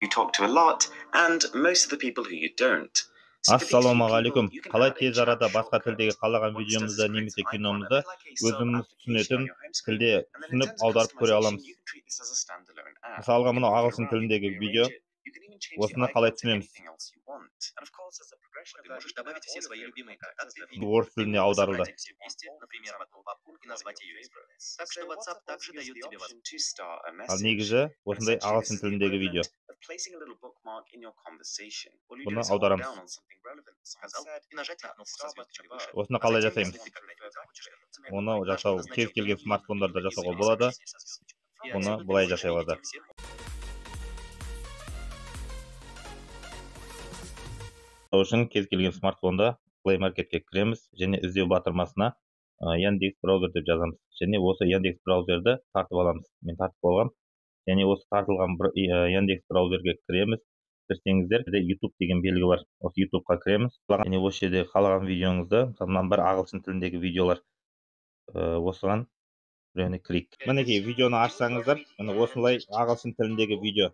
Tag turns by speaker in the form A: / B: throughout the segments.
A: you talk to a lot, and most of the people who you don't. So for these few
B: Ассалаумағалейкум.
A: people, you can
B: Қалай
A: add a
B: тез
A: chat
B: арада басқа
A: shortcut.
B: тілдегі қалаған
A: What this does is
B: видеомызды
A: it creates
B: немесе
A: an icon, a
B: киномызды
A: bit like a sub
B: өзіміз
A: application on
B: түсінетін
A: your home screen.
B: тілде
A: And then in
B: түсініп
A: terms of
B: аударып көре
A: customization,
B: аламыз.
A: you can treat this as a standalone app.
B: Мысалға
A: You can
B: мынау
A: move it
B: ағылшын
A: around, you
B: тіліндегі
A: can
B: видео.
A: rearrange it. You can even change the
B: Осыны қалай
A: icon to
B: түсінеміз?
A: anything else you want. And of course, as a progression of
C: Ты
A: that,
C: можешь
A: you can
C: добавить
A: add
C: все
A: all of
C: свои
A: your
C: любимые
A: contacts
C: контакты
A: as
C: в
A: the
C: видео.
B: Орыс
C: Ты
B: тіліне
C: можешь
B: аударылды.
C: собрать их все вместе, например, в одну папку и назвать ее избранные. Так что
A: So
C: WhatsApp
A: WhatsApp
C: также
A: also gives
C: дает
A: the
C: тебе
A: option
C: возможность.
A: to start a
B: Ал
A: message.
B: негізі
A: And
B: осындай
A: essentially, this
B: ағылшын
A: is the
B: тіліндегі видео.
A: equivalent of placing a little bookmark in your conversation. All you do
B: Бұны
A: is hold
B: аударамыз.
A: down on something relevant that someone
C: Сказал
A: said,
C: и нажать на
A: tap the
C: кнопку со
A: star button
C: звездочкой выше.
A: above.
B: Осыны
C: А
B: қалай
C: затем,
B: жасаймыз?
C: если ты когда-нибудь захочешь вернуться,
B: Оны
C: нажми
B: жасау
C: на
B: кез
C: значок
B: келген
C: и
B: смартфондарда
C: выбери
B: жасауға
C: изменить
B: болады.
C: сообщение со звездочкой. И
B: Бұны
C: отсюда ты
B: былай
C: можешь
B: жасай
C: увидеть
B: алады.
C: их всех.
B: Сол үшін кез келген смартфонда Play Marketке кіреміз және іздеу батырмасына Яндекс браузер деп жазамыз. Және осы Яндекс браузерді тартып аламыз. Мен тартып алғам. Және осы тартылған Яндекс браузерге кіреміз. Кірсеңіздер, YouTube деген белгі бар. Осы YouTubeқа кіреміз. Және осы жерде қалаған видеоңызды, мына бір ағылшын тіліндегі видеолар, осыған біреуіне клик. Мінекей видеоны ашсаңыздар, міне осылай ағылшын тіліндегі видео.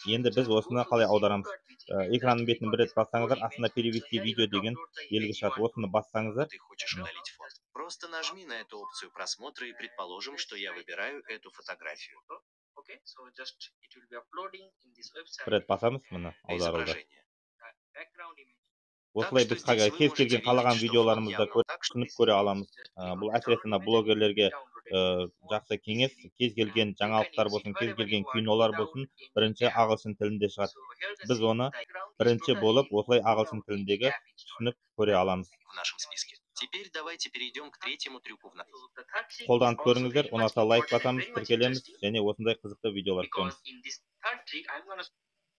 B: Енді біз осыны қалай аударамыз? Экранның бетін бір рет бассаңыздар, астында перевести видео деген белгі шығады. Осыны бассаңыздар.
C: Ты хочешь удалить фото. Просто нажми на эту опцию просмотра и предположим, что я выбираю эту фотографию.
B: Бір рет басамыз, міне аударылды.
C: Изображение.
B: Осылай біз кез келген қалаған видеоларымызды түсініп көре аламыз. Бұл әсіресе блогерлерге жақсы кеңес. Кез келген жаңалықтар болсын, кез келген кинолар болсын, бірінші ағылшын тілінде шығады. Біз оны бірінші болып осылай ағылшын тіліндегі түсініп көре аламыз.
C: В нашем списке. Теперь давайте перейдем к третьему трюку в нашем.
B: Қолданып көріңіздер, ұнаса лайк басамыз, тіркелеміз және осындай қызықты видеолар көреміз.